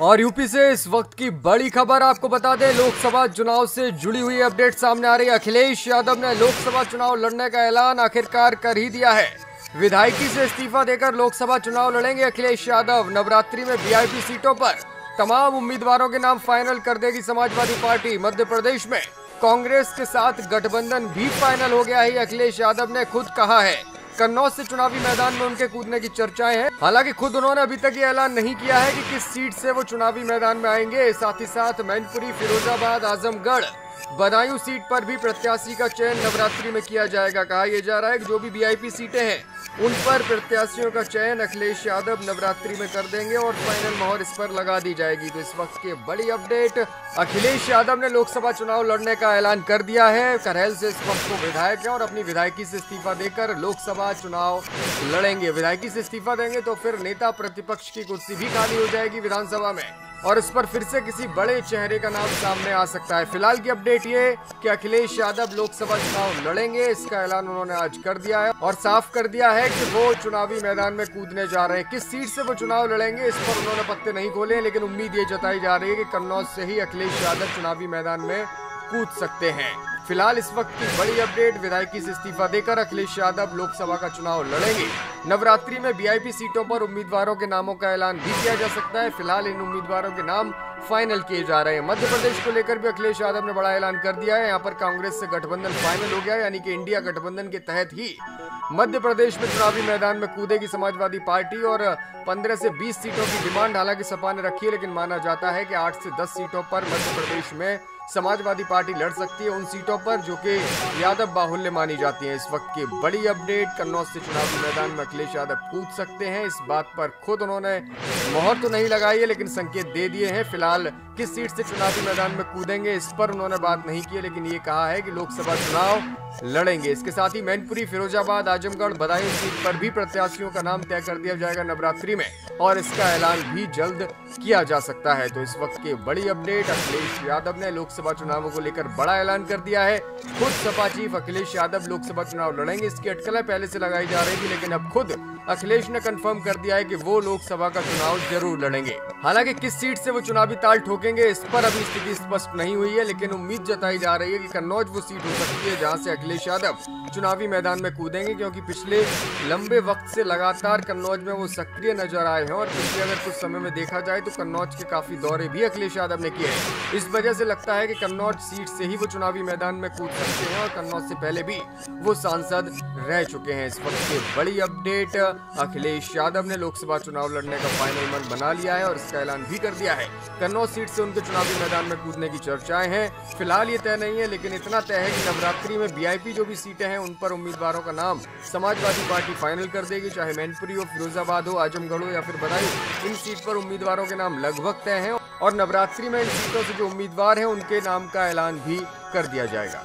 और यूपी से इस वक्त की बड़ी खबर आपको बता दें, लोकसभा चुनाव से जुड़ी हुई अपडेट सामने आ रही है। अखिलेश यादव ने लोकसभा चुनाव लड़ने का ऐलान आखिरकार कर ही दिया है। विधायकी से इस्तीफा देकर लोकसभा चुनाव लड़ेंगे अखिलेश यादव। नवरात्रि में वीआईपी सीटों पर तमाम उम्मीदवारों के नाम फाइनल कर देगी समाजवादी पार्टी। मध्य प्रदेश में कांग्रेस के साथ गठबंधन भी फाइनल हो गया है, अखिलेश यादव ने खुद कहा है। कन्नौज से चुनावी मैदान में उनके कूदने की चर्चाएं हैं। हालांकि खुद उन्होंने अभी तक ये ऐलान नहीं किया है कि किस सीट से वो चुनावी मैदान में आएंगे। साथ ही साथ मैनपुरी, फिरोजाबाद, आजमगढ़, बदायूं सीट पर भी प्रत्याशी का चयन नवरात्रि में किया जाएगा। कहा यह जा रहा है कि जो भी वीआईपी सीटें हैं उन पर प्रत्याशियों का चयन अखिलेश यादव नवरात्रि में कर देंगे और फाइनल मोहर इस पर लगा दी जाएगी। तो इस वक्त की बड़ी अपडेट, अखिलेश यादव ने लोकसभा चुनाव लड़ने का ऐलान कर दिया है। करहल से इस वक्त वो विधायक हैं और अपनी विधायकी से इस्तीफा देकर लोकसभा चुनाव लड़ेंगे। विधायकी से इस्तीफा देंगे तो फिर नेता प्रतिपक्ष की कुर्सी भी खाली हो जाएगी विधानसभा में और इस पर फिर से किसी बड़े चेहरे का नाम सामने आ सकता है। फिलहाल की अपडेट ये कि अखिलेश यादव लोकसभा चुनाव लड़ेंगे, इसका ऐलान उन्होंने आज कर दिया है और साफ कर दिया है कि वो चुनावी मैदान में कूदने जा रहे हैं। किस सीट से वो चुनाव लड़ेंगे इस पर उन्होंने पत्ते नहीं खोले, लेकिन उम्मीद ये जताई जा रही है कि कन्नौज से ही अखिलेश यादव चुनावी मैदान में कूद सकते हैं। फिलहाल इस वक्त की बड़ी अपडेट, विधायकी से इस्तीफा देकर अखिलेश यादव लोकसभा का चुनाव लड़ेंगे। नवरात्रि में वीआईपी सीटों पर उम्मीदवारों के नामों का ऐलान भी किया जा सकता है। फिलहाल इन उम्मीदवारों के नाम फाइनल किए जा रहे हैं। मध्य प्रदेश को लेकर भी अखिलेश यादव ने बड़ा ऐलान कर दिया है। यहाँ पर कांग्रेस से गठबंधन फाइनल हो गया है, यानी कि इंडिया गठबंधन के तहत ही मध्य प्रदेश में चुनावी मैदान में कूदेगी समाजवादी पार्टी और 15 से 20 सीटों की डिमांड हालांकि सपा ने रखी है, लेकिन माना जाता है कि 8 से 10 सीटों पर मध्य प्रदेश में समाजवादी पार्टी लड़ सकती है, उन सीटों पर जो कि यादव बाहुल्य मानी जाती हैं। इस वक्त की बड़ी अपडेट, कन्नौज से चुनावी मैदान में अखिलेश यादव कूद सकते हैं। इस बात पर खुद उन्होंने मोहर तो नहीं लगाई है, लेकिन संकेत दे दिए हैं। फिलहाल किस सीट से चुनावी मैदान में कूदेंगे इस पर उन्होंने बात नहीं की है, लेकिन ये कहा है कि लोकसभा चुनाव लड़ेंगे। इसके साथ ही मैनपुरी, फिरोजाबाद, आजमगढ़, बदायूं सीट पर भी प्रत्याशियों का नाम तय कर दिया जाएगा नवरात्रि में और इसका ऐलान भी जल्द किया जा सकता है। तो इस वक्त की बड़ी अपडेट, अखिलेश यादव ने लोकसभा चुनावों को लेकर बड़ा ऐलान कर दिया है। खुद सपा चीफ अखिलेश यादव लोकसभा चुनाव लड़ेंगे, इसकी अटकलें पहले से लगाई जा रही थी, लेकिन अब खुद अखिलेश ने कंफर्म कर दिया है कि वो लोकसभा का चुनाव जरूर लड़ेंगे। हालांकि किस सीट से वो चुनावी ताल ठोकेंगे इस पर अभी स्थिति स्पष्ट नहीं हुई है, लेकिन उम्मीद जताई जा रही है कि कन्नौज वो सीट हो सकती है जहां से अखिलेश यादव चुनावी मैदान में कूदेंगे, क्योंकि पिछले लंबे वक्त से लगातार कन्नौज में वो सक्रिय नजर आए हैं और पिछले अगर कुछ समय में देखा जाए तो कन्नौज के काफी दौरे भी अखिलेश यादव ने किए हैं। इस वजह से लगता है कि कन्नौज सीट से ही वो चुनावी मैदान में कूद सकते हैं और कन्नौज से पहले भी वो सांसद रह चुके हैं। इस वक्त की बड़ी अपडेट, अखिलेश यादव ने लोकसभा चुनाव लड़ने का फाइनल मन बना लिया है और इसका ऐलान भी कर दिया है। कन्नौज सीट से उनके चुनावी मैदान में कूदने की चर्चाएं हैं। फिलहाल ये तय नहीं है, लेकिन इतना तय है कि नवरात्रि में वीआईपी जो भी सीटें हैं उन पर उम्मीदवारों का नाम समाजवादी पार्टी फाइनल कर देगी। चाहे मैनपुरी हो, फिरोजाबाद हो, आजमगढ़ हो या फिर बदायूं, इन सीट पर उम्मीदवारों के नाम लगभग तय हैं और नवरात्रि में इन सीटों से जो उम्मीदवार हैं उनके नाम का ऐलान भी कर दिया जाएगा।